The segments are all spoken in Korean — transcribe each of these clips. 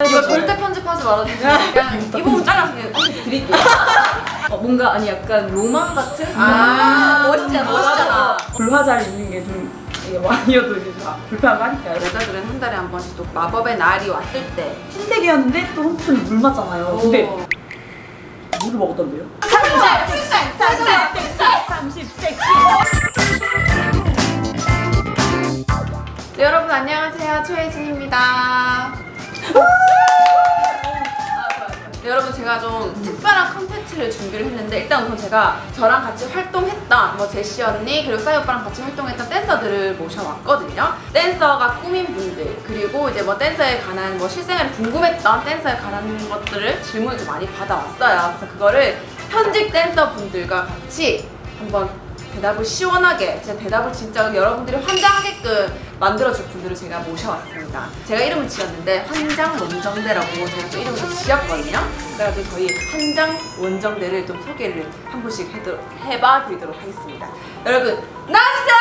이거 절대 편집하지 말아주세요. 그냥 이 부분 잘라서 그냥 드릴게요. 뭔가 아니 약간 로망 같은? 멋있잖아. 불화잘 있는 게 좀 이게 많이어도 이게 불편하니까요. 여자들은 한 달에 한 번씩 또 마법의 날이 왔을 때 신세계였는데 또 홍춘이 물 맞잖아요. 근데 물을 먹었던데요? 30 섹시. 네, 여러분 안녕하세요. 최혜진입니다. 네, 여러분 제가 좀 특별한 컨텐츠를 준비를 했는데 일단 우선 제가 저랑 같이 활동했던 뭐 제시 언니 그리고 싸이 오빠랑 같이 활동했던 댄서들을 모셔왔거든요. 댄서가 꾸민 분들 그리고 이제 뭐 댄서에 관한 뭐 실생활이 궁금했던 댄서에 관한 것들을 질문을 좀 많이 받아왔어요. 그래서 그거를 현직 댄서 분들과 같이 한번 대답을 시원하게 제 대답을 진짜 여러분들이 환장하게끔 만들어줄 분들을 제가 모셔왔습니다. 제가 이름을 지었는데 환장원정대라고 제가 또 이름을 좀 지었거든요. 그래가지고 저희 환장원정대를 좀 소개를 한 분씩 해봐 드리도록 하겠습니다. 여러분 나와주세요!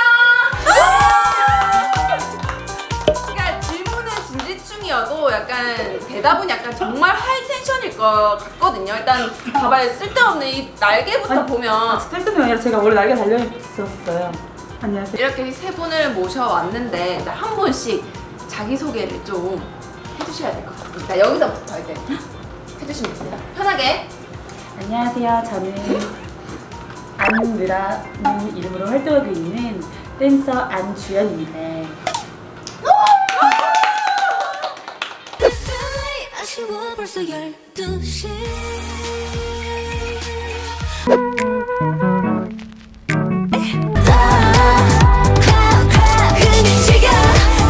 그러니까 질문은 진지충이어도 약간 대답은 약간 정말 하이텐션일 것 같거든요. 일단 봐봐요. 쓸데없는 이 날개부터 보면 쓸데없는 게 아니라 제가 원래 날개 달려있었어요. 안녕하세요. 이렇게 세 분을 모셔왔는데 한 분씩 자기소개를 좀 해주셔야 될 것 같습니다. 여기서부터 이제 해주시면 됩니다. 편하게. 안녕하세요. 저는 안느라는 이름으로 활동하고 있는 댄서 안주연입니다. 아쉬워 벌써 12시 그냥 지겨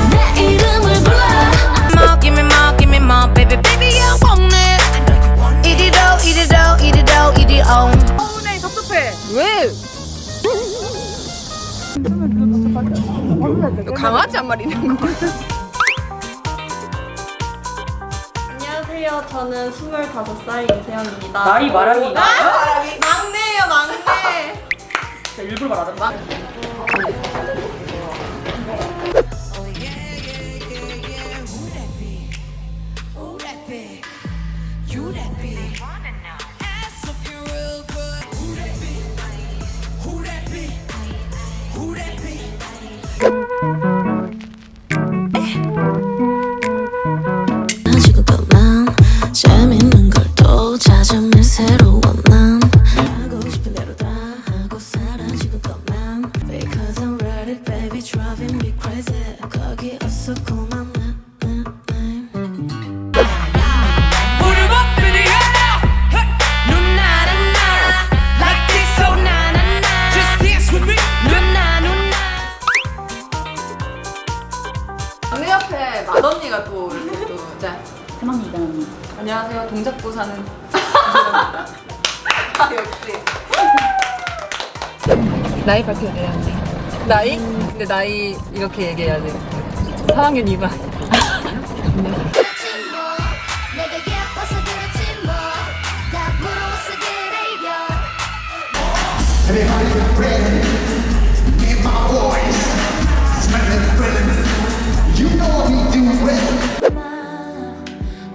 내 이름을 불러 Give me more, give me more Baby, baby, I want it 이리로, 이리로, 이리로, 이리로 네, 섭섭해. 왜? 강아지 한 마리 있는 거. 안녕하세요. 저는 25살 이세연입니다. 나이 말하기 나요? 막내예요, 막내. 제가 일부러 말하던가? 아직도 난 재밌는 걸 또 찾아내 새로운 난 하고 싶은 대로 다 하고 사라지고 난 Because I'm ready baby driving me crazy 거기 없어 고만 막내 옆에 맏언니가 또 이렇게 또 자. 사망이다. 안녕하세요. 동작구 사는 아, 역시. 나이 밝혀야 돼요. 나이? 근데 나이 이렇게 얘기해야 돼. 4학년 2반. 내가 예뻐서 그렇지 뭐다 부러워서 그래요 Hear my voice, smelling the feelings. You know we do it.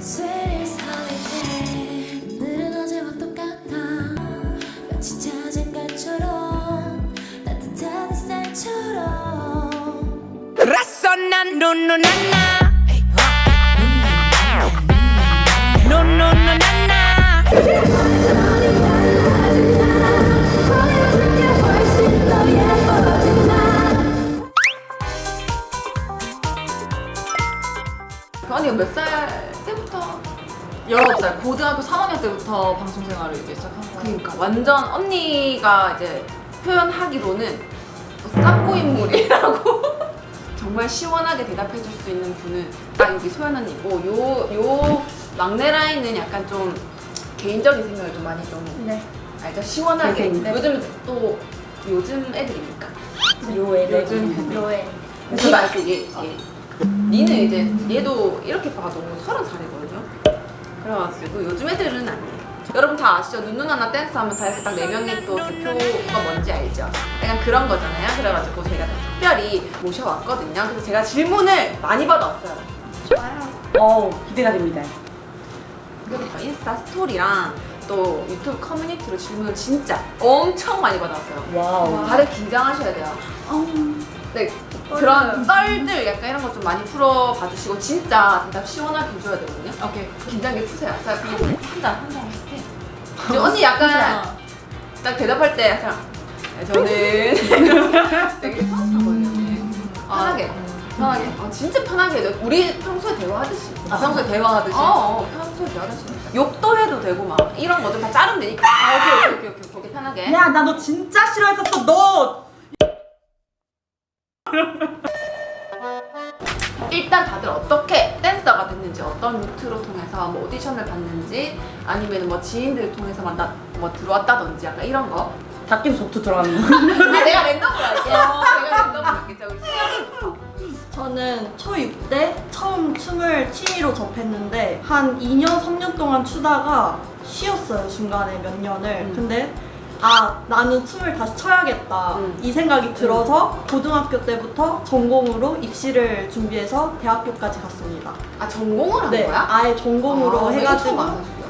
Sweetest holiday 늘은 어제와 똑같아 마치 자장가처럼 따뜻한 햇살처럼 Razonan no no na na No no no na na 보여줄게 훨씬 더 예뻐진 나 그 언니가 몇 살 때부터? 19살. 고등학교 3학년 때부터 방송 생활을 이제 시작한 거예요. 그러니까 완전 언니가 이제 표현하기로는 쌉고 인물이라고 정말 시원하게 대답해줄 수 있는 분은 딱 여기 소연 언니고 요 막내 라인은 약간 좀 개인적인 생각을 좀 많이 좀 네. 알죠? 시원하게. 네. 요즘 또 요즘 애들이니까 요 애들. 요애. 그 말고 얘. 니는 이제 얘도 이렇게 봐도 30살이거든요. 그래가지고 요즘 애들은 아니에요. 여러분 다 아시죠? 눈누나나 댄스 하면 다 이렇게 딱 4명이 또 대표가 뭔지 알죠? 약간 그런 거잖아요. 그래가지고 저희가 또 특별히 모셔왔거든요. 그래서 제가 질문을 많이 받아왔어요. 기대가 됩니다. 인스타 스토리랑 또 유튜브 커뮤니티로 질문을 진짜 엄청 많이 받았어요. 와우. 다들 긴장하셔야 돼요. 네, 그런 썰들 약간 이런 거 좀 많이 풀어봐 주시고 진짜 대답 시원하게 해줘야 되거든요. 오케이. 긴장게 푸세요. 자, 한잔 하실게. 이제 언니 약간 딱 대답할 때 약간 저는 되게 편하거든요. 편하게. 편하게. 진짜 편하게 해요. 우리 평소에 대화하듯이. 평소에 대화하듯이. 평소에 대화하듯이. 욕도 해도 되고 막 이런 거 좀 다 자르면 되니까. 오케이. 거기 편하게. 야, 나 너 진짜 싫어했었어. 너. 일단 다들 어떻게 댄서가 됐는지, 어떤 루트로 통해서 뭐 오디션을 봤는지, 아니면 뭐 지인들 통해서 뭐 들어왔다든지 약간 이런 거. 닭김 속도 들어가는 거. 내가 랜덤으로 할게. 내가 랜덤으로 할게. 자, 우리 세연이부터. 저는 초6 때 처음 춤을 취미로 접했는데 한 2년, 3년 동안 추다가 쉬었어요, 중간에 몇 년을. 근데 나는 춤을 다시 춰야겠다 이 생각이 들어서 고등학교 때부터 전공으로 입시를 준비해서 대학교까지 갔습니다. 전공을 한 네, 거야? 아예 전공으로 나 이거 해가지고 처음 알아, 지금.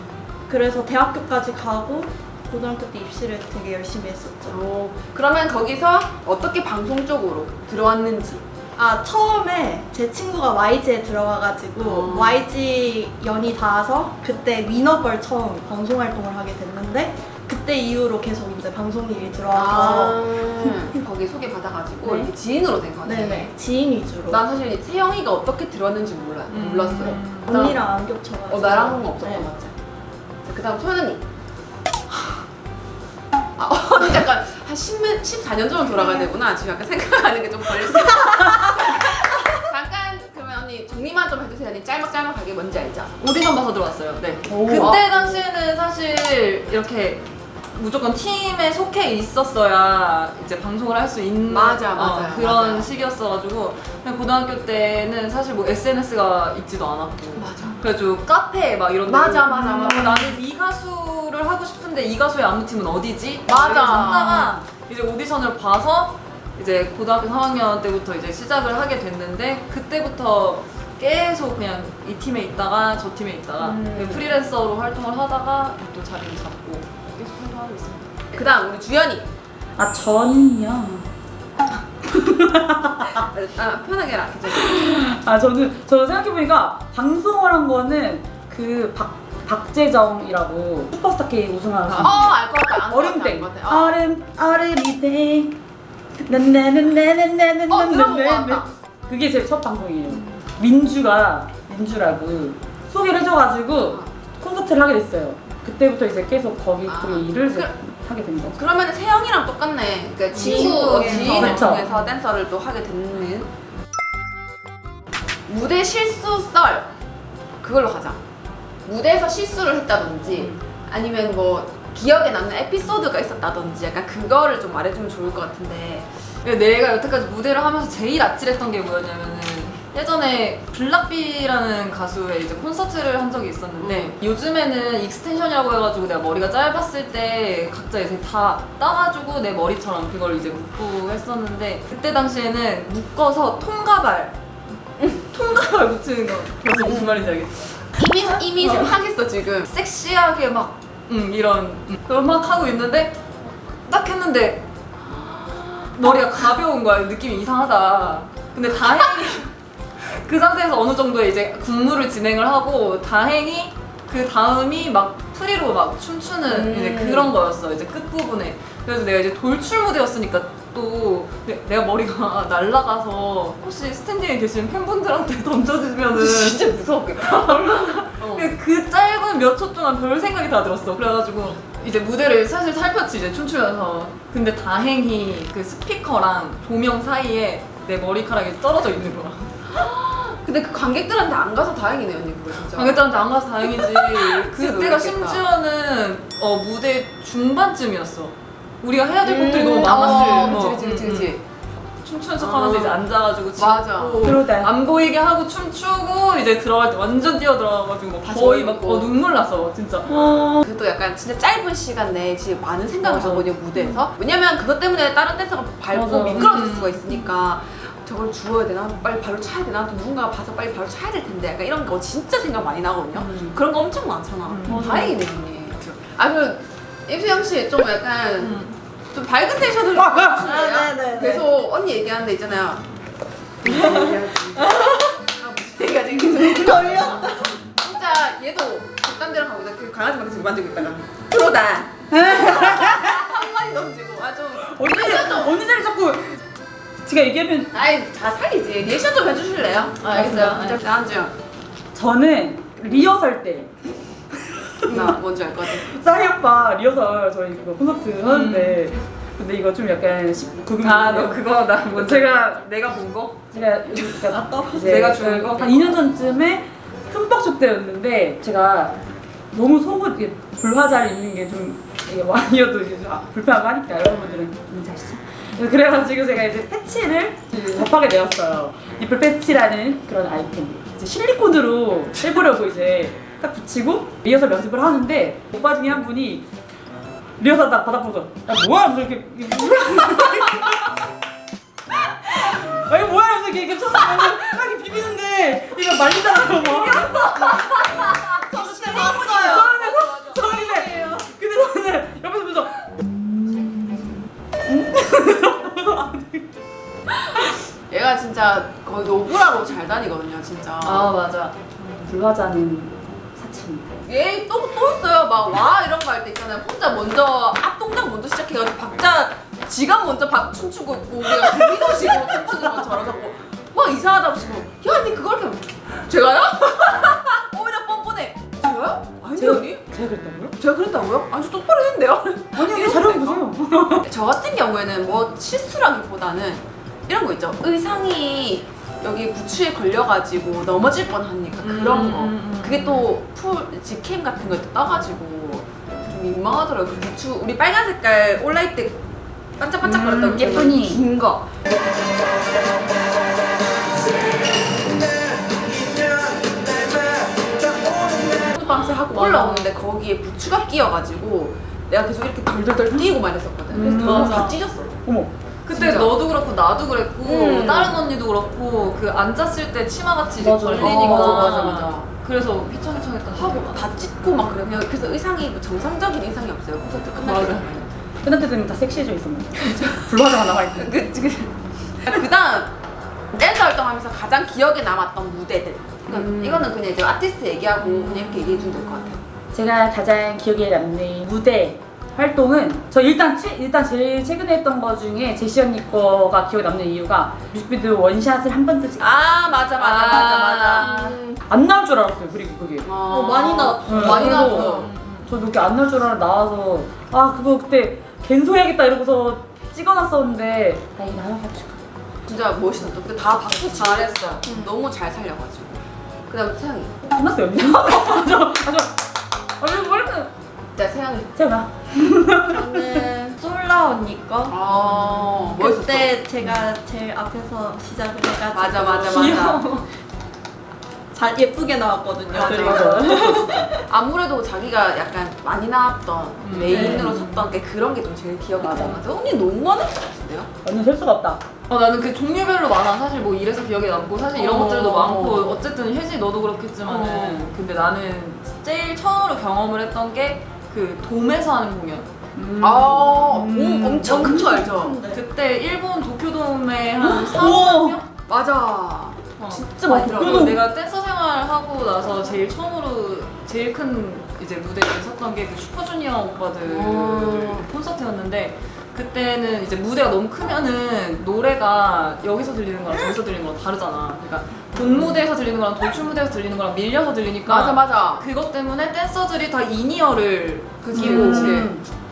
그래서 대학교까지 가고 고등학교 때 입시를 되게 열심히 했었죠. 그러면 거기서 어떻게 방송 쪽으로 들어왔는지. 처음에 제 친구가 YG에 들어가가지고 YG 연이 닿아서 그때 위너걸 처음 방송 활동을 하게 됐는데 그때 이후로 계속 이제 방송 일이 들어와서 거기 소개받아가지고 네. 이렇게 지인으로 된 거네. 네네 지인 위주로. 난 사실 세영이가 어떻게 들어왔는지 몰랐어요. 언니랑 안 겹쳐가지고. 나랑은 없었던 네. 것 같아. 그 다음 소연 언니. 언니 약간 한 14년 전으로 돌아가야 되구나. 지금 약간 생각하는 게 좀 걸렸어. 잠깐 그러면 언니 정리만 좀 해주세요. 언니 짤막짤막하게 뭔지 알죠? 오디션 봐서 들어왔어요. 네. 오. 그때 당시에는 사실 이렇게 무조건 팀에 속해 있었어야 이제 방송을 할 수 있는 맞아요. 그런 맞아요. 시기였어가지고 그냥 고등학교 때는 사실 뭐 SNS가 있지도 않았고 맞아. 그래가지고 카페 막 이런 데 맞아. 나는 이 가수를 하고 싶은데 이 가수의 안무팀은 어디지? 맞아. 이렇게 찾다가 이제 오디션을 봐서 이제 고등학교 3학년 때부터 이제 시작을 하게 됐는데 그때부터 계속 그냥 이 팀에 있다가 저 팀에 있다가 프리랜서로 활동을 하다가 또 자리를 잡고 계속 활동하고 있습니다. 그 다음 우리 주연이. 저는요. 편하게 해라. 괜찮아. 저는 생각해보니까 방송을 한 거는 그 박재정이라고 슈퍼스타 K 우승한 알 것 같아. 얼음땡. 얼음이 땡. 들어본 것 같다. 그게 제 첫 방송이에요. 민주라고 소개를 해줘가지고 콘서트를 하게 됐어요. 그때부터 이제 계속 거기 일을 하게 된 거죠. 그러면 세영이랑 똑같네. 그러니까 지인을 그쵸. 통해서 댄서를 또 하게 되는. 무대 실수 썰 그걸로 가자. 무대에서 실수를 했다든지 아니면 뭐 기억에 남는 에피소드가 있었다든지 약간 그거를 좀 말해주면 좋을 것 같은데. 내가 여태까지 무대를 하면서 제일 아찔했던 게 뭐였냐면은 예전에 블락비라는 가수의 이제 콘서트를 한 적이 있었는데 요즘에는 익스텐션이라고 해가지고 내가 머리가 짧았을 때 각자 이제 다 따가지고 내 머리처럼 그걸 이제 묶고 했었는데 그때 당시에는 묶어서 통가발 붙이는 거 벌써 무슨 말인지 알겠지? 이미 생각했어 지금. 섹시하게 막 이런 그걸 막 하고 있는데 딱 했는데 머리가 가벼운 거야. 느낌이 이상하다. 근데 다행히 그 상태에서 어느 정도의 이제 군무를 진행을 하고 다행히 그 다음이 막 프리로 막 춤추는 이제 그런 거였어. 이제 끝부분에. 그래서 내가 이제 돌출 무대였으니까 또 내가 머리가 날아가서 혹시 스탠딩에 계신 팬분들한테 던져주면은 진짜 무서웠겠다. 그 짧은 몇 초 동안 별 생각이 다 들었어. 그래가지고 이제 무대를 사실 살폈지 이제 춤추면서. 근데 다행히 그 스피커랑 조명 사이에 내 머리카락이 떨어져 있는 거야. 근데 그 관객들한테 안 가서 다행이네 언니 그거 진짜. 관객들한테 안 가서 다행이지. 그때가 놀랐겠다. 심지어는 무대 중반쯤이었어. 우리가 해야 될 것들이 너무 많았을. 그치. 춤추는 척하면서 이제 앉아가지고 맞아. 그럴 때. 안 보이게 하고 춤추고 이제 들어갈 때 완전 뛰어 들어가가지고 다시 거의 막 먹고. 눈물 났어 진짜. 그래도 약간 진짜 짧은 시간 내에 진짜 많은 생각을 맞아. 하거든요 무대에서. 왜냐면 그것 때문에 다른 댄서가 밟고 맞아. 미끄러질 수가 있으니까 저걸 주워야 되나? 빨리 발로 차야 되나? 또 누군가가 봐서 빨리 발로 차야 될 텐데 약간 이런 거 진짜 생각 많이 나거든요. 그런 거 엄청 많잖아. 다행이네 언니. 그 임수영 씨 좀 약간 좀 밝은 텐션으로 아, 네네. 계속 언니 얘기하는데 있잖아요. 얘가 지금 걸려? 진짜 얘도 딴 데로 가고 그 강아지만 계속 만지고 있다가 프로다 한마디 던지고 아주 언니들이 자꾸 제가 얘기하면 아이 다 살리지. 리액션 좀 해주실래요? 알겠어요. 진짜 나은지영 저는 리허설 때 나 뭔지 알 것 같아. 싸이 오빠 리허설 저희 그거 콘서트 하는데 근데 이거 좀 약간 19금 너 그거 나 뭐 제가 본 거? 제가 이제 내가 주는 거? 한 2년 전쯤에 흠뻑쇼 때였는데 제가 너무 속옷 이게 불화잘 입는 게 좀 이게 왕이어도 이제 좀 불편하고 하니까 여러분들은 뭔지 아시죠? 그래가지고 제가 이제 패치를 접하게 되었어요. 니플 패치라는 그런 아이템. 이제 실리콘으로 해보려고 이제 딱 붙이고 리허설 연습을 하는데 오빠 중에 한 분이 리허설 딱 바닥 보고서 야 뭐야 하면서 이렇게 아니 뭐야 하면서 이렇게 쳐다보면서 딱 비비는데 이거 말리잖아요 막. 저 그때 봤어요. 저는데 근데 저는 옆에서 보면서 얘가 진짜 거의 노브라로 잘 다니거든요 진짜. 맞아. 불화자는 사치입니다. 얘 또 있어요. 막 와 이런 거 할 때 있잖아요. 혼자 먼저 앞 동작 먼저 시작해가지고 박자 지가 먼저 박 춤추고 있고 우리가 구미도식으로 춤추는 것처럼 자꾸 막 이상하다고 치고 야니 그걸 이렇게 제가요? 오히려 뻔뻔해. 제가요? 아니 언니? 제가 그랬다고요? 제가 그랬다고요? 아주 똑바로 했는데요. 아니 이게 잘해보세요. 저 같은 경우에는 뭐 실수라기보다는 이런 거 있죠. 의상이 여기 부추에 걸려가지고 넘어질 뻔하니까 그런 거. 그게 또 직캠 같은 거에 떠가지고 좀 민망하더라고요. 그 부추 우리 빨간 색깔 온라인 때 반짝반짝거렸던 예쁘니. 긴 거. 빵스 하고 올라오는데 거기에 부추가 끼어가지고 내가 계속 이렇게 덜덜덜 뛰고만 했었거든. 그래서 너무 다 찢었어. 어머. 그때 진짜. 너도 그렇고 나도 그랬고 다른 언니도 그렇고 그 앉았을 때 치마같이 이제 맞아. 걸리니까 맞아. 그래서 휘청휘청했던 하고 다 찢고 막 그래. 그냥 그래서 의상이 뭐 정상적인 의상이 없어요. 콘서트 끝날 맞아. 때. 끝날 때는 다 섹시해져 있었는데 불화자가 남아있고 그다음 댄서 활동하면서 가장 기억에 남았던 무대들. 이거는 그냥 이제 아티스트 얘기하고 그냥 이렇게 얘기해 주면 될 것 같아요. 제가 가장 기억에 남는 무대 활동은 저 일단 제일 최근에 했던 거 중에 제시 언니 거가 기억에 남는 이유가 뮤직비디오 원샷을 한 번도 아 맞아. 안 나올 줄 알았어요. 그리고 그게 많이 나왔죠. 네, 많이 그래서 나왔어. 저도 이렇게 안 나올 줄 알아 나와서 아 그거 그때 갠소해야겠다 이러고서 찍어놨었는데 다행히 나와가지고 진짜 멋있었어. 근데 다 박수 잘했어. 너무 잘 살려가지고. 그다음 세영이. 끝났어요 언니. 아주 아니 뭐 이렇게 진짜 세영이. 제가 저는 솔라 언니 거. 멋있었어. 그때 제가 제일 앞에서 시작을 해가지고 맞아. 잘 예쁘게 나왔거든요. 맞아. 아무래도 자기가 약간 많이 나왔던 메인으로 섰던 게 그런 게 좀 제일 기억이 나는 것 같아요. 언니 너무 많은 것 같은데요? 완전 셀 수가 없다. 나는 그 종류별로 많아. 사실 뭐 이래서 기억에 남고 사실 이런 것들도 많고 어쨌든 혜진이 너도 그렇겠지만은 근데 나는 제일 처음으로 경험을 했던 게 그 돔에서 하는 공연. 엄청 큰 거 알죠? 그때 일본 도쿄돔에 한 4만 명? 맞아. 진짜 많이 들어가고 내가 댄서 생활하고 나서 제일 처음으로 제일 큰 이제 무대에 섰던 게 그 슈퍼주니어 오빠들 콘서트였는데 그때는 이제 무대가 너무 크면은 노래가 여기서 들리는 거랑 저기서 들리는 거랑 다르잖아. 그러니까 본 무대에서 들리는 거랑 돌출 무대에서 들리는 거랑 밀려서 들리니까 맞아. 그것 때문에 댄서들이 다 이니어를 그치.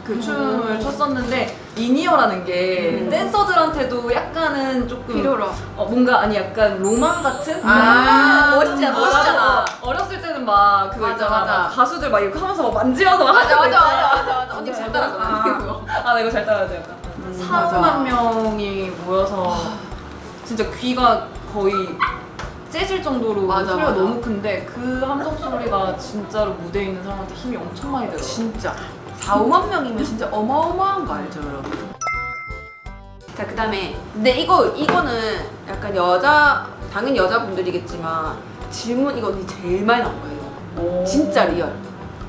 그 춤을 췄었는데 이니어라는 게 댄서들한테도 약간은 조금 필요로. 뭔가 아니 약간 로망 같은? 멋있잖아. 어렸을 때는 막 그거 맞아, 있잖아. 맞아. 막 가수들 막 이렇게 하면서 막 만지면서 막 맞아. 하는 거 있잖아. 언니 잘 따라가. 나 이거 잘 따라야 돼 약간. 4만 명이 모여서 진짜 귀가 거의 째질 정도로 맞아, 소리가 맞아. 너무 큰데 그 함성 소리가 진짜로 무대에 있는 사람한테 힘이 엄청 많이 들어. 진짜 4, 5만 명이면 진짜 어마어마한 거 알죠 여러분? 자, 그다음에 근데 이거는 약간 당연히 여자분들이겠지만 질문 이거 언니 제일 많이 나온 거예요. 진짜 리얼.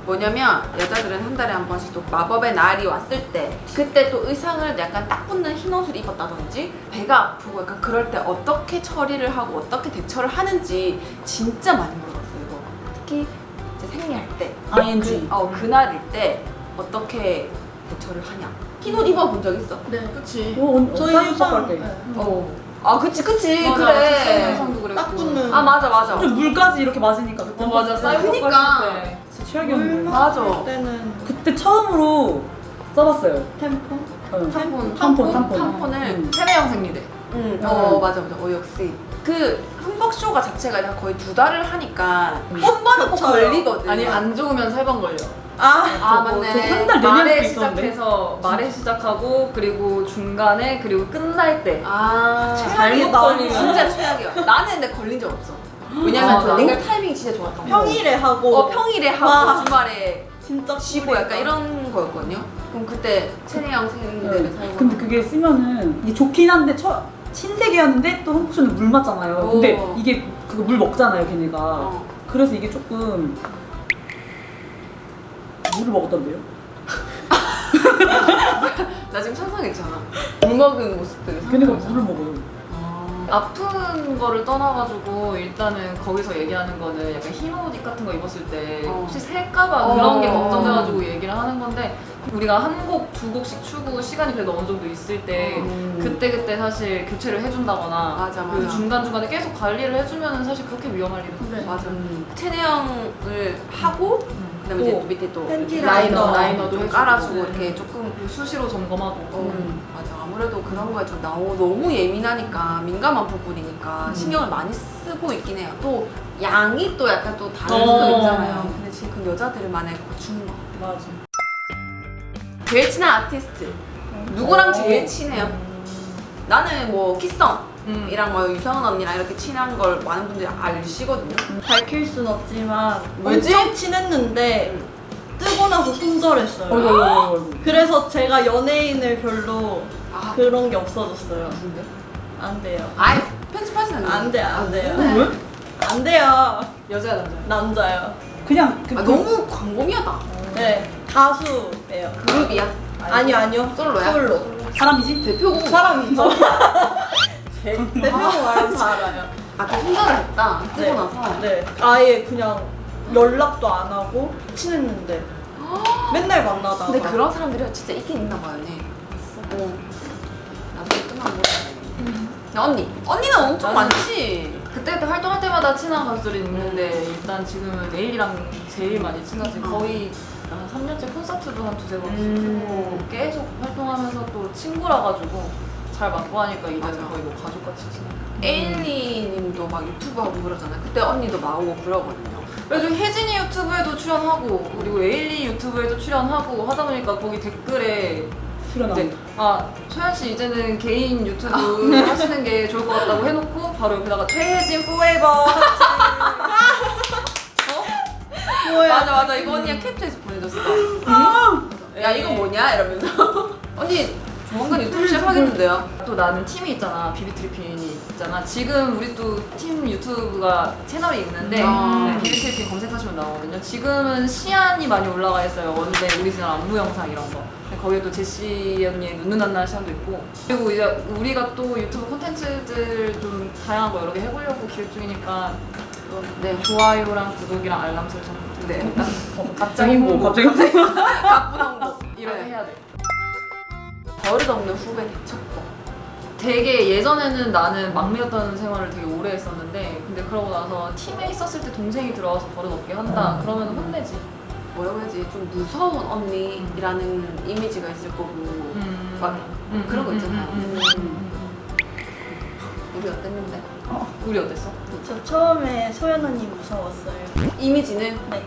뭐냐면 여자들은 한 달에 한 번씩 또 마법의 날이 왔을 때 그때 또 의상을 약간 딱 붙는 흰 옷을 입었다든지 배가 아프고 약간 그럴 때 어떻게 처리를 하고 어떻게 대처를 하는지 진짜 많이 물어봤어요. 이거 특히 이제 생리할 때 ING. 그날일 때 어떻게 대처를 하냐. 흰 옷 입어본 적 있어? 네, 그치. 저희 저희 의상 할 때. 그치 맞아, 그래. 의상도 그랬고. 딱 붙는. 맞아. 좀 물까지 이렇게 맞으니까 그때 맞아, 사이버 그니까. 갔을 때. 진짜 최악이었는데. 맞아. 때는 그때 처음으로 써봤어요. 템폰? 탐폰을 세매형 생리대. 맞아. 역시 그 흠벅쇼가 자체가 거의 2달을 하니까 한 번은 꼭 겹쳐요. 걸리거든. 아니 안 좋으면 3번 걸려. 맞네. 저 한 달 내내 말에 할수 있었는데. 시작해서 말에 시작하고 그리고 중간에 그리고 끝날 때. 잘못 나 걸리면 진짜 최악이야. 나는 근데 걸린 적 없어. 왜냐면 맞아. 내가 타이밍이 진짜 좋았던 거. 평일에 하고. 평일에 하고 와. 주말에 진짜 쉬고 약간 이런 거였거든요. 그럼 그때 체내형 생리대를 사용하고. 근데 그게 쓰면은 이게 좋긴 한데 신세계였는데 또 흠뻑쇼는 물 맞잖아요. 근데 이게 그거 물 먹잖아요, 걔네가. 그래서 이게 조금 물을 먹었던데요? 나 지금 상상했잖아. 물 먹은 모습들. 걔네가 물을 먹어요. 아픈 거를 떠나가지고 일단은 거기서 얘기하는 거는 약간 흰 옷 같은 거 입었을 때 혹시 살까봐 그런 게 걱정돼가지고 얘기를 하는 건데 우리가 한 곡, 2곡씩 추고 시간이 그래도 어느 정도 있을 때 그때 사실 교체를 해준다거나 맞아. 그리고 중간중간에 계속 관리를 해주면 사실 그렇게 위험할 일은 없어요. 맞아. 체내형을 하고 그다음에 이제 밑에 또 팬티 라이너도 좀 해주고. 깔아주고 네. 이렇게 조금 수시로 점검하고. 맞아. 아무래도 그런 거에 좀 너무 예민하니까 민감한 부분이니까 신경을 많이 쓰고 있긴 해요. 또 양이 또 약간 또 다를 수도 있잖아요. 근데 지금 여자들만의 고충인 것 같아요. 맞아. 제일 친한 아티스트 누구랑 제일 친해요? 나는 뭐 키썸이랑 뭐 유성은 언니랑 이렇게 친한 걸 많은 분들이 아시거든요. 밝힐 순 없지만 왜지? 엄청 친했는데 뜨고 나서 손절했어요. 어이구. 그래서 제가 연예인을 별로 아. 그런 게 없어졌어요. 안 돼요. 아이 편집하진 않는데. 안 돼, 안 돼요. 왜? 안 돼요. 여자야 남자야? 남자요. 그냥 너무 광범위하다. 네, 가수예요. 그룹이야? 아니요. 솔로야? 솔로. 사람이지? 대표곡 사람이죠. 대표곡 말하면 다 알아요. 아까 손절을 했다. 뜨고 네. 나서. 네, 아예 그냥 연락도 안 하고 친했는데 맨날 만나다가. 근데 그런 사람들이 진짜 있긴 있나 봐요, 네. 나도 끝나고 언니는 엄청 나는- 많지. 그때 활동할 때마다 친한 가수들이 있는데 일단 지금은 네일이랑 제일 많이 친하지. 거의 한 3년째 콘서트도 한 2-3번 쓰고 계속 활동하면서 또 친구라 가지고 잘 맞고 하니까 이제는 맞아. 거의 뭐 가족같이 친해. 에일리님도 막 유튜브 하고 그러잖아요. 그때 언니도 나오고 그러거든요. 그래서 혜진이 유튜브에도 출연하고 그리고 에일리 유튜브에도 출연하고 하다 보니까 거기 댓글에 출연하고. 이제 소연 씨 이제는 개인 유튜브 하시는 게 좋을 것 같다고 해놓고 바로 옆에다가 최혜진 포에버 뭐야? 맞아. 이거 언니가 캡처해서 보내줬어. 야 이거 뭐냐 이러면서 언니 조만간 유튜브 시작하겠는데요. 또 나는 팀이 있잖아. 비비트리핀이 있잖아. 지금 우리 또 팀 유튜브가 채널이 있는데 네, 비비트리핀 검색하시면 나오거든요. 지금은 시안이 많이 올라가 있어요. 원래 오리지널 안무 영상 이런 거. 거기에 또 제시 언니의 눈누난나 시안도 있고 그리고 이제 우리가 또 유튜브 콘텐츠들 좀 다양한 거 여러 개 해보려고 기획 중이니까 네 좋아요랑 구독이랑 알람 설정 네. 갑자기 홍보 갑자기 나쁜 홍보. 이렇게 해야 돼. 버릇없는 후배 대처법. 되게 예전에는 나는 막내였던 생활을 되게 오래 했었는데 근데 그러고 나서 팀에 있었을 때 동생이 들어와서 버릇없게 한다 그러면 혼내지. 뭐라고 해야지 좀 무서운 언니라는 이미지가 있을 거고 막 그런 거 있잖아요. 우리 어땠는데? 우리 어땠어? 저 처음에 소연 언니 무서웠어요. 이미지는? 네.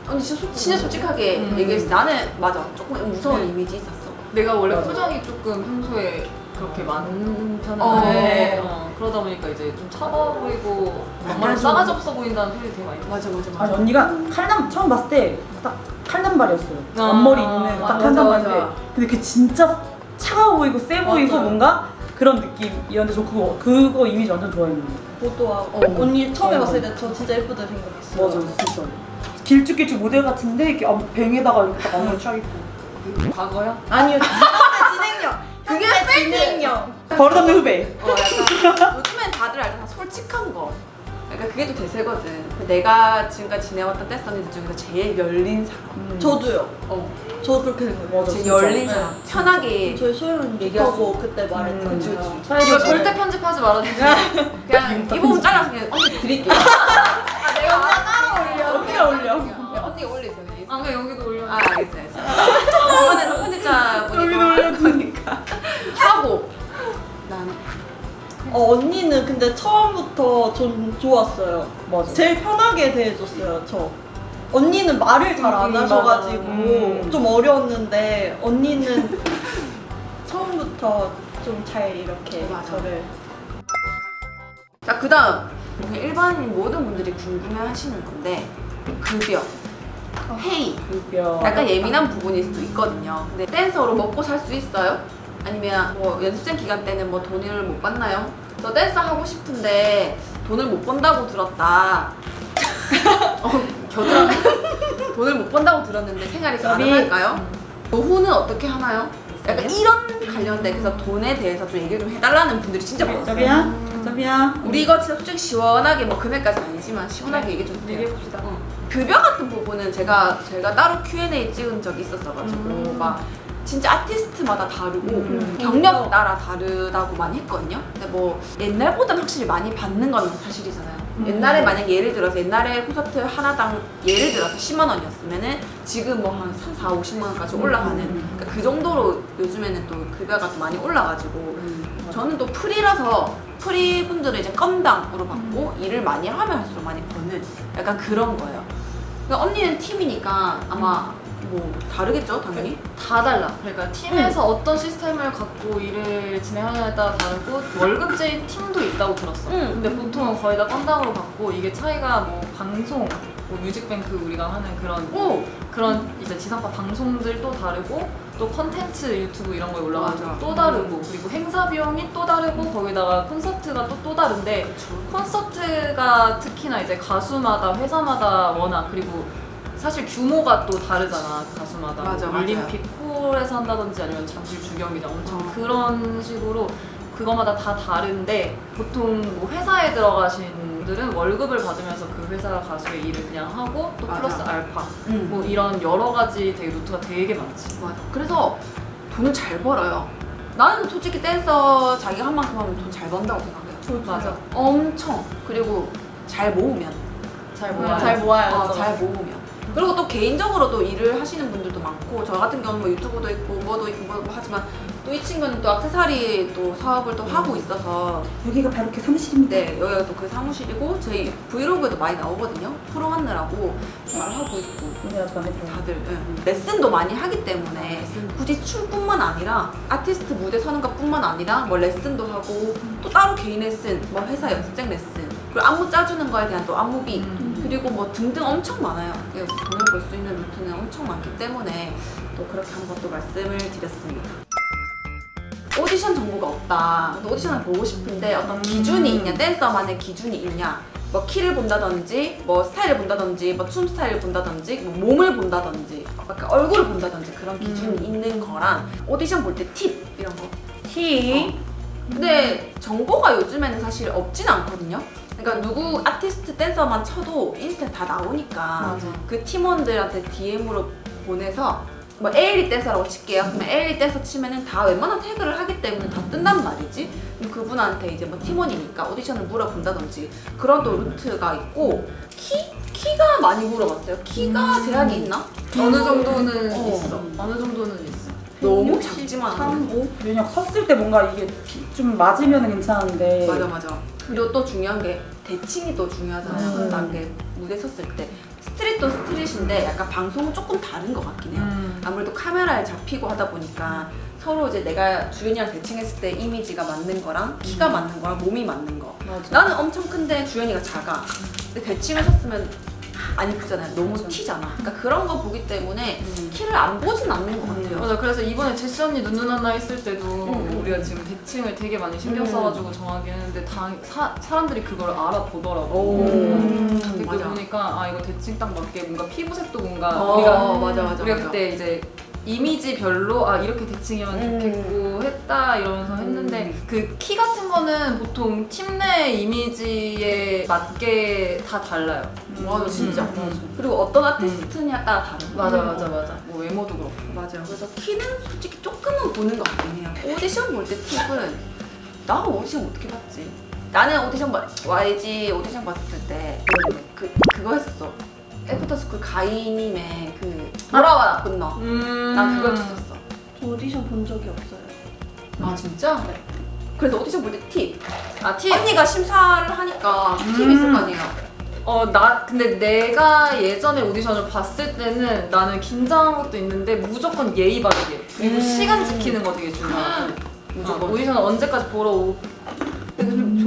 언니 진짜 솔직하게 얘기했어. 나는 맞아 조금 무서운 이미지 있었어. 내가 원래 맞아. 표정이 조금 평소에 그렇게 많은 편은 아닌데 그러다 보니까 이제 좀 차가워 보이고 정말 싸가지 없어 보인다는 소리 되게 많이 들었어. 맞아. 아니 언니가 처음 봤을 때 딱 칼남발이었어요. 아, 앞머리 있는 딱 맞아, 칼남발인데 맞아. 근데 그게 진짜 차가워 보이고 세 보이고 맞아요. 뭔가 그런 느낌이었는데 저 그거 이미지 완전 좋아했는데. 보도하고 언니 처음에 봤을 때 저 진짜 예쁘다 생각했어요. 맞아, 진짜. 길쭉길쭉 모델 같은데 이렇게 뱅에다가 이렇게 딱 앞머리 쫙 있고. 과거야? 아니요, 현재 진행형. 그게 진행형. 버릇없는 후배. 약간 요즘엔 다들 알잖아 솔직한 거. 그러니까 그게 또 대세거든. 내가 지금까지 지내왔던 댄서 언니들 중에서 제일 열린 사람. 저도요. 저 그렇게 생각해요. 맞아, 제일 진짜. 열린 사람. 편하게 저희 소연이 얘기할 좋다고 그때 말했잖아요. 그치, 그치. 이거 절대 편집하지 말아주세요. 그냥 이 부분 잘라서 그냥 언니 드릴게요. 내가 따로 올려. 언니가 올려. 언니가 올리세요. 아 그냥 여기도 올려. 알겠어요. 이번에는 편집자 분이 할 거니까 하고 나는 언니는 근데 처음부터 전 좋았어요. 맞아. 제일 편하게 대해줬어요, 저. 언니는 말을 잘 안 하셔가지고 좀 어려웠는데 언니는 처음부터 좀 잘 이렇게 맞아. 저를 자 그다음 일반인 모든 분들이 궁금해하시는 건데 급여, 페이 급여. 약간 예민한 부분일 수도 있거든요. 근데 댄서로 먹고 살 수 있어요? 아니면 뭐 연습생 기간 때는 뭐 돈을 못 받나요? 너 댄서 하고 싶은데 돈을 못 번다고 들었다. 겨드랑이 돈을 못 번다고 들었는데 생활이 가능할까요? 노후는 어떻게 하나요? 약간 이런 관련된 그래서 돈에 대해서 좀 얘기를 좀 해달라는 분들이 진짜 많았어요. 저비야. 우리 이거 진짜 솔직히 시원하게 뭐 금액까지 아니지만 시원하게 얘기 좀 해요. 얘기해봅시다. 급여 같은 부분은 제가 따로 Q&A 찍은 적이 있었어가지고 막 진짜 아티스트마다 다르고 경력 따라 다르다고 많이 했거든요. 근데 뭐 옛날보다는 확실히 많이 받는 건 사실이잖아요. 옛날에 만약 예를 들어서 옛날에 콘서트 하나당 예를 들어서 10만 원이었으면은 지금 뭐 한 4, 50만 원까지 올라가는 그러니까 그 정도로 요즘에는 또 급여가 좀 많이 올라가지고 저는 또 프리라서 프리 분들은 이제 건당으로 받고 일을 많이 하면 할수록 많이 버는 약간 그런 거예요. 그러니까 언니는 팀이니까 아마 뭐 다르겠죠 당연히? 다 달라. 그러니까 팀에서 어떤 시스템을 갖고 일을 진행하느냐에 따라 다르고 월급제인 팀도 있다고 들었어. 근데 보통은 거의 다 건당으로 받고 이게 차이가 뭐 방송, 뭐 뮤직뱅크 우리가 하는 그런 이제 지상파 방송들도 다르고 또 컨텐츠 유튜브 이런 거에 올라가서 맞아. 또 다르고 그리고 행사 비용이 또 다르고 거기다가 콘서트가 또 다른데 콘서트가 특히나 이제 가수마다 회사마다 워낙 그리고 사실 규모가 또 다르잖아 가수마다. 맞아, 뭐 올림픽 홀에서 한다든지 아니면 잠실 주경기장 엄청 그런 식으로 그거마다 다 다른데 보통 뭐 회사에 들어가신 분들은 월급을 받으면서 그 회사 가수의 일을 그냥 하고 또 맞아. 플러스 알파 뭐 이런 여러 가지 되게 루트가 되게 많지. 맞아. 그래서 돈을 잘 벌어요. 나는 솔직히 댄서 자기가 한 만큼 하면 돈 잘 번다고 생각해요. 맞아. 엄청. 그리고 잘 모으면. 잘 모아요. 잘 모아야죠. 잘 모으면. 그리고 또 개인적으로도 일을 하시는 분들도 많고 저 같은 경우는 뭐 유튜브도 있고 뭐도 있고 뭐 하지만 또 이 친구는 또 액세서리 또 사업을 또 하고 있어서 여기가 바로 그 사무실입니다. 네 여기가 또 그 사무실이고 저희 브이로그에도 많이 나오거든요. 프로 하느라고 말하고 있고 오늘 아주 마음에 들어요. 다들 레슨도 많이 하기 때문에 굳이 춤뿐만 아니라 아티스트 무대 서는 것뿐만 아니라 뭐 레슨도 하고 또 따로 개인 레슨, 뭐 회사 연습생 레슨 그리고 안무 짜주는 거에 대한 또 안무비 그리고 뭐 등등 엄청 많아요. 돈을 벌 수 있는 루트는 엄청 많기 때문에 또 그렇게 한번 또 말씀을 드렸습니다. 오디션 정보가 없다. 오디션을 보고 싶은데 어떤 기준이 있냐, 댄서만의 기준이 있냐. 뭐 키를 본다든지, 뭐 스타일을 본다든지, 뭐 춤 스타일을 본다든지, 뭐 몸을 본다든지, 약간 얼굴을 본다든지 그런 기준이 있는 거랑 오디션 볼 때 팁 이런 거. 티. 근데 정보가 요즘에는 사실 없진 않거든요. 그러니까 누구 아티스트 댄서만 쳐도 인스타에 다 나오니까 그 팀원들한테 DM으로 보내서 뭐 에일리 댄서라고 칠게요. 그러면 에일리 댄서 치면은 다 웬만한 태그를 하기 때문에 다 뜬단 말이지. 그럼 그분한테 이제 뭐 팀원이니까 오디션을 물어본다든지 그런 또 루트가 있고 키가 많이 물어봤어요. 키가 제한이 있나? 어느 정도는 어. 있어. 어느 정도는 있어. 너무 작지만 않은데. 왜냐 섰을 때 뭔가 이게 좀 맞으면 괜찮은데. 맞아. 그리고 또 중요한 게 대칭이 또 중요하잖아요. 한 단계 무대 섰을 때 스트릿도 스트릿인데 약간 방송은 조금 다른 것 같긴 해요. 아무래도 카메라에 잡히고 하다 보니까 서로 이제 내가 주연이랑 대칭했을 때 이미지가 맞는 거랑 키가 맞는 거랑 몸이 맞는 거. 맞아. 나는 엄청 큰데 주연이가 작아. 근데 대칭을 섰으면 안 이쁘잖아요. 너무 튀잖아. 그러니까 그런 거 보기 때문에 키를 안 보진 않는 것 같아요. 맞아. 그래서 이번에 제시 언니 눈누난나 했을 때도 우리가 지금 대칭을 되게 많이 신경 써가지고 정하긴 했는데 사람들이 그걸 알아보더라고. 댓글 맞아. 보니까 아 이거 대칭 딱 맞게 뭔가 피부색도 뭔가 맞아. 우리가 그때 이제 이미지별로 아 이렇게 대칭이면 좋겠고 했다 이러면서 했는데 그 키 같은 거는 보통 팀 내 이미지에 맞게 다 달라요. 맞아, 진짜. 그리고 어떤 아티스트냐에 따라 다른 거. 맞아. 뭐 외모도 그렇고. 맞아요. 그래서 키는 솔직히 조금은 보는 것 같긴 해요. 오디션 볼 때 팁은 나는 오디션 어떻게 봤지? 나는 YG 오디션 봤을 때 그거 했었어. 애프터스쿨 가인님의 그 돌아와 나쁜 너. 난 그걸 봤었어. 저 오디션 본 적이 없어요. 아 진짜? 네. 그래서 오디션 볼 때 팁. 팁. 언니가 심사를 하니까 팁이 있을 거 아니에요. 근데 내가 예전에 오디션을 봤을 때는 나는 긴장한 것도 있는데 무조건 예의 바르게 그리고 시간 지키는 거 되게 중요하고 무조건 오디션 언제까지 보러 얼른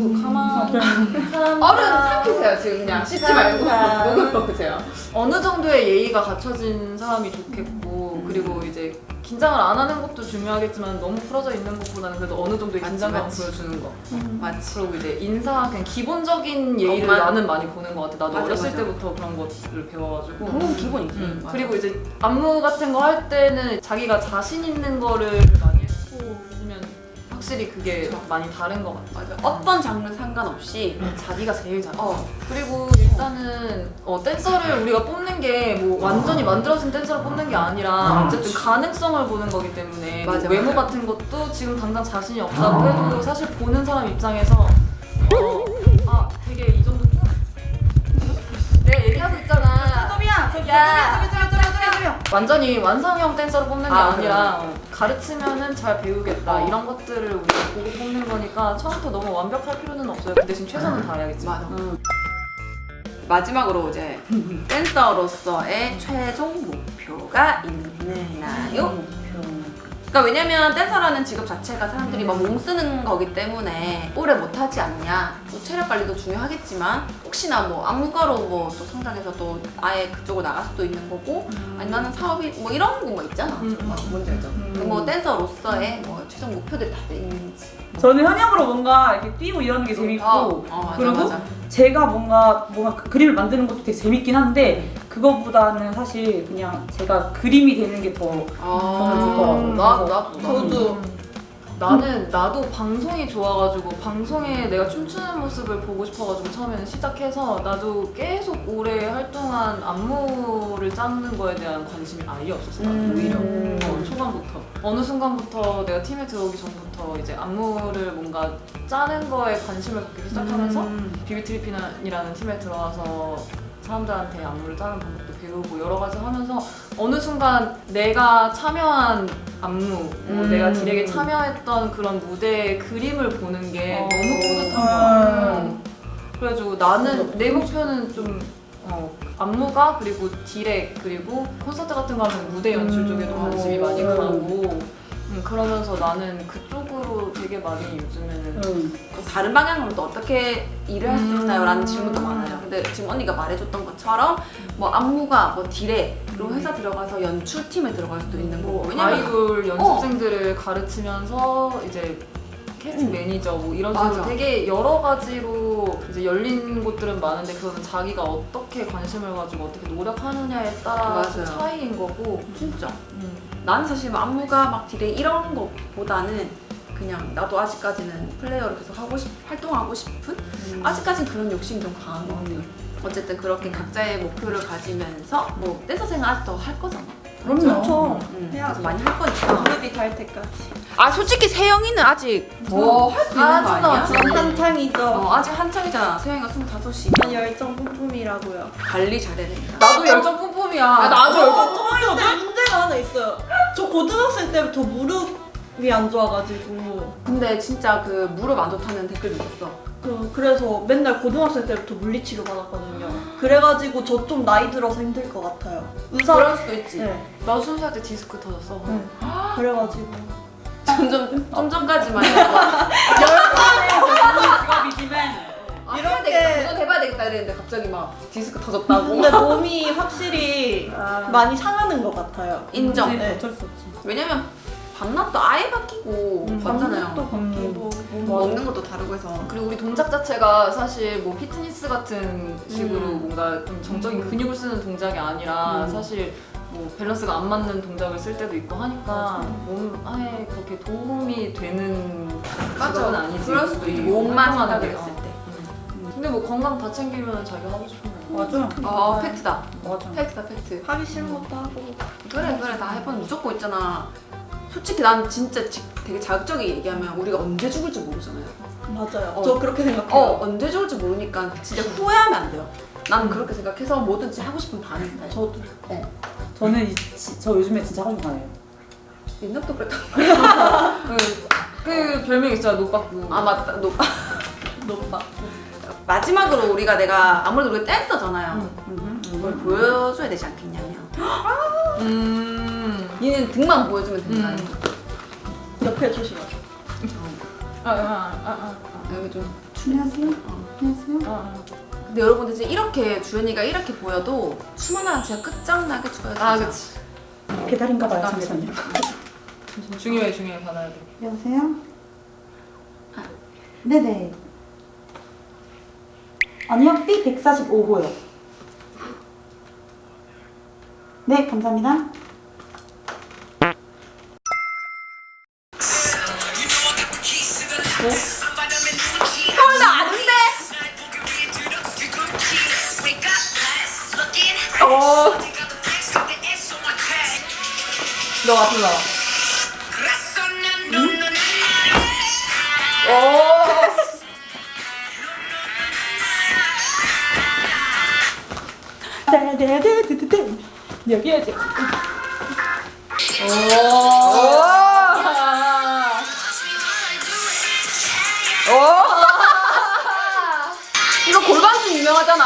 삼키세요 지금 그냥 씻지 말고 녹을 먹으세요. 어느 정도의 예의가 갖춰진 사람이 좋겠고 그리고 이제 긴장을 안 하는 것도 중요하겠지만 너무 풀어져 있는 것보다는 그래도 어느 정도의 긴장감을 보여주는 거. 맞지. 그리고 이제 인사 그냥 기본적인 예의를 나는 많이 보는 것 같아. 나도 맞아, 어렸을 맞아. 때부터 그런 것을 배워가지고. 너무 기본이지. 맞아. 그리고 이제 안무 같은 거 할 때는 자기가 자신 있는 거를 많이 해보면 확실히 그게 많이 다른 것 같아. 맞아. 어떤 장르 상관없이 자기가 제일 잘해. 그리고 일단은 댄서를 우리가 뽑는 게 뭐 완전히 만들어진 댄서를 뽑는 게 아니라 어쨌든 가능성을 보는 거기 때문에 맞아, 뭐 외모 맞아. 같은 것도 지금 당장 자신이 없다고 해도 사실 보는 사람 입장에서 되게 이 정도 내가 얘기하고 있잖아. 완전히 완성형 댄서를 뽑는 게 아니라 가르치면은 잘 배우겠다 이런 것들을 우리가 보고 뽑는 거니까 처음부터 너무 완벽할 필요는 없어요. 그 대신 최선을 다해야겠지. 맞아. 마지막으로 이제 댄서로서의 최종 목표가 있나요? 그러니까 왜냐면 댄서라는 직업 자체가 사람들이 막 몸 쓰는 거기 때문에 오래 못하지 않냐. 뭐 체력 관리도 중요하겠지만 혹시나 뭐 안무가로 뭐 또 성장해서 또 아예 그쪽으로 나갈 수도 있는 거고 아니면 사업이 뭐 이런 거 뭐 있잖아. 뭔지 알죠? 뭐 댄서로서의 뭐 최종 목표들이 다들 있는지. 저는 현역으로 뭔가 이렇게 뛰고 이러는 게 재밌고 맞아, 그리고 맞아. 제가 뭔가 그림을 만드는 것도 되게 재밌긴 한데 그거보다는 사실 그냥 제가 그림이 되는 게 더 저는 좋더라고요. 저도 나도 방송이 좋아가지고 방송에 내가 춤추는 모습을 보고 싶어가지고 처음에는 시작해서 나도 계속 오래 활동한 안무를 짜는 거에 대한 관심이 아예 없었어. 나는 오히려 초반부터 어느 순간부터 내가 팀에 들어오기 전부터 이제 안무를 뭔가 짜는 거에 관심을 갖기 시작하면서 비비트리피이라는 팀에 들어와서 사람들한테 안무를 짜는 방법도 배우고 여러 가지 하면서 어느 순간 내가 참여한 안무, 내가 딜에게 참여했던 그런 무대의 그림을 보는 게 너무 뿌듯한 거야. 그래가지고 나는 내 목표는 좀 안무가 그리고 딜에 그리고 콘서트 같은 거 하면 무대 연출 쪽에도 관심이 많이 가고 그러면서 나는 그쪽으로 되게 많이 요즘에는 다른 방향으로 또 어떻게 일을 할 수 있나요? 라는 질문도 많아요. 근데 지금 언니가 말해줬던 것처럼 뭐 안무가 뭐 딜에 그리고 회사 들어가서 연출팀에 들어갈 수도 있는 거고 왜냐면 아이돌 연습생들을 가르치면서 이제 캐스팅 매니저 뭐 이런 식으로 맞아. 되게 여러 가지로 이제 열린 곳들은 많은데 그거는 자기가 어떻게 관심을 가지고 어떻게 노력하느냐에 따라 맞아요. 차이인 거고 진짜 나는 사실 뭐 안무가 막 딜에 이런 것보다는 그냥 나도 아직까지는 플레이어로 계속 활동하고 싶은 아직까지는 그런 욕심이 좀 강한 것 같아요. 어쨌든 그렇게 각자의 목표를 가지면서 뭐 댄서 생활 아직 더 할 거잖아. 그럼요. 그래서 많이 할 거니까. 무릎이 닿을 때까지. 아 솔직히 세영이는 아직 뭐 할 수 있는 거 아니야? 한창이죠. 아직 한창이잖아. 세영이가 25이면 열정 뿜뿜이라고요. 관리 잘해야 된다. 나도 열정 뿜뿜이야. 나도 열정 근데 문제가 하나 있어요. 저 고등학생 때부터 무릎이 안 좋아가지고 근데 진짜 그 무릎 안 좋다는 댓글 있었어. 그래서 맨날 고등학생 때부터 물리치료 받았거든요. 그래가지고 저 좀 나이 들어서 힘들 것 같아요. 그럴 수도 있지. 네. 나 20살 때 디스크 터졌어. 그래가지고 좀 전까지만 해도 직업이지만 해야 되겠다. 도전해봐야 되겠다 이랬는데 갑자기 막 디스크 터졌다고. 근데 몸이 확실히 많이 상하는 것 같아요. 인정. 네. 어쩔 수 없지. 왜냐면 밤낮도 아예 바뀌고 맞잖아요. 또 바뀌고 먹는 것도 다르고 해서. 그리고 우리 동작 자체가 사실 뭐 피트니스 같은 식으로 뭔가 좀 정적인 근육을 쓰는 동작이 아니라 사실 뭐 밸런스가 안 맞는 동작을 쓸 때도 있고 하니까 몸 아예 그렇게 도움이 되는 직업은 아니지. 그럴 수도 있지. 이 몸만 활동하는 생각을 게. 했을 때. 근데 뭐 건강 다 챙기면 자기가 하고 싶은 거. 맞아. 팩트다. 맞아. 팩트다 팩트. 하기 싫은 것도 하고. 그래 다 해본 무조건 있잖아. 솔직히 난 진짜 되게 자극적이게 얘기하면 우리가 언제 죽을지 모르잖아요. 맞아요. 저 그렇게 생각해요. 언제 죽을지 모르니까 진짜 후회하면 안 돼요. 나는 그렇게 생각해서 뭐든지 하고 싶으면 다 하는 스타일. 저도. 저는 저 요즘에 진짜 하고 싶어요. 옛날부터 그랬다. 그 별명 있잖아, 노빠꾸. 아 맞다. 노빠. 마지막으로 내가 아무래도 우리가 댄서잖아요. 뭘 보여줘야 되지 않겠냐면 얘는 등만 보여주면 된다. 옆에 조심하세요. 여기 좀. 안녕하세요. 안녕하세요. 근데 여러분들 지금 이렇게 주연이가 이렇게 보여도 춤 하나 진짜 끝장나게 추어요. 아, 그치. 배달인가 봐요. 잠시만요. 중요해, 받아야 돼. 여보세요? 네네. 아니요, B145호요. 네, 감사합니다. 나 아는데. 너 앞으로 나와. 네네네네네. 여기야지. 이거 골반춤 유명하잖아.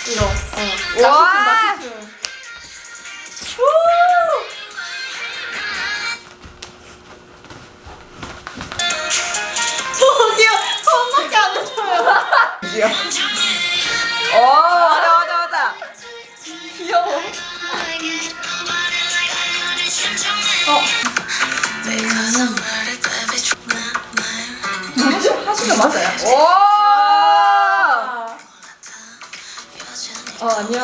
이거. 와. 저기요, 처음밖에 안 했어요. 맞아. 귀여워. 하시면 맞아요. 안녕.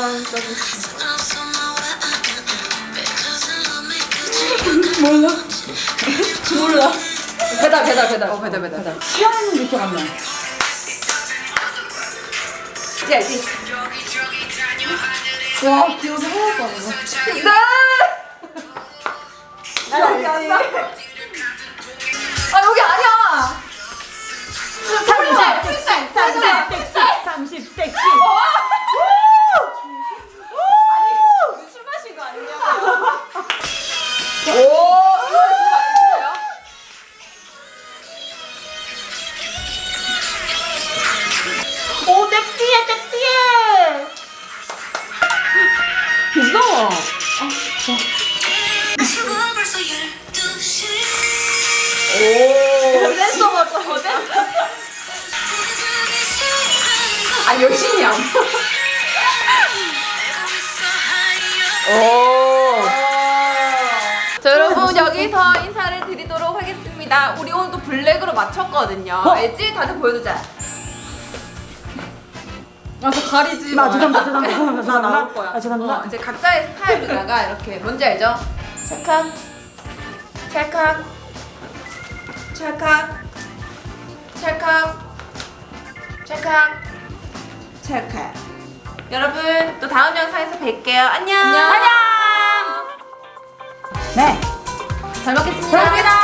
몰라. 배달. 시원한 게 기억 안 나. 알지? 와, 기억이 하나도 안 나. 아, 여기 아니야! 30 섹시. 술 마신 거 아니냐? 이거 진짜요? 오, 땡띠에. 무서워. 댄서 맞아. 아 열심히 안. 자 여러분 여기서 인사를 드리도록 하겠습니다. 우리 오늘도 블랙으로 맞췄거든요. 알지? 다들 보여주자. 아, 저 가리지 나 마. 죄송합니다. 나 나올 거야. 죄송합니다. 이제 각자의 스타일로다가 이렇게 뭔지 알죠? 찰칵 여러분 또 다음 영상에서 뵐게요. 안녕. 네. 잘 먹겠습니다.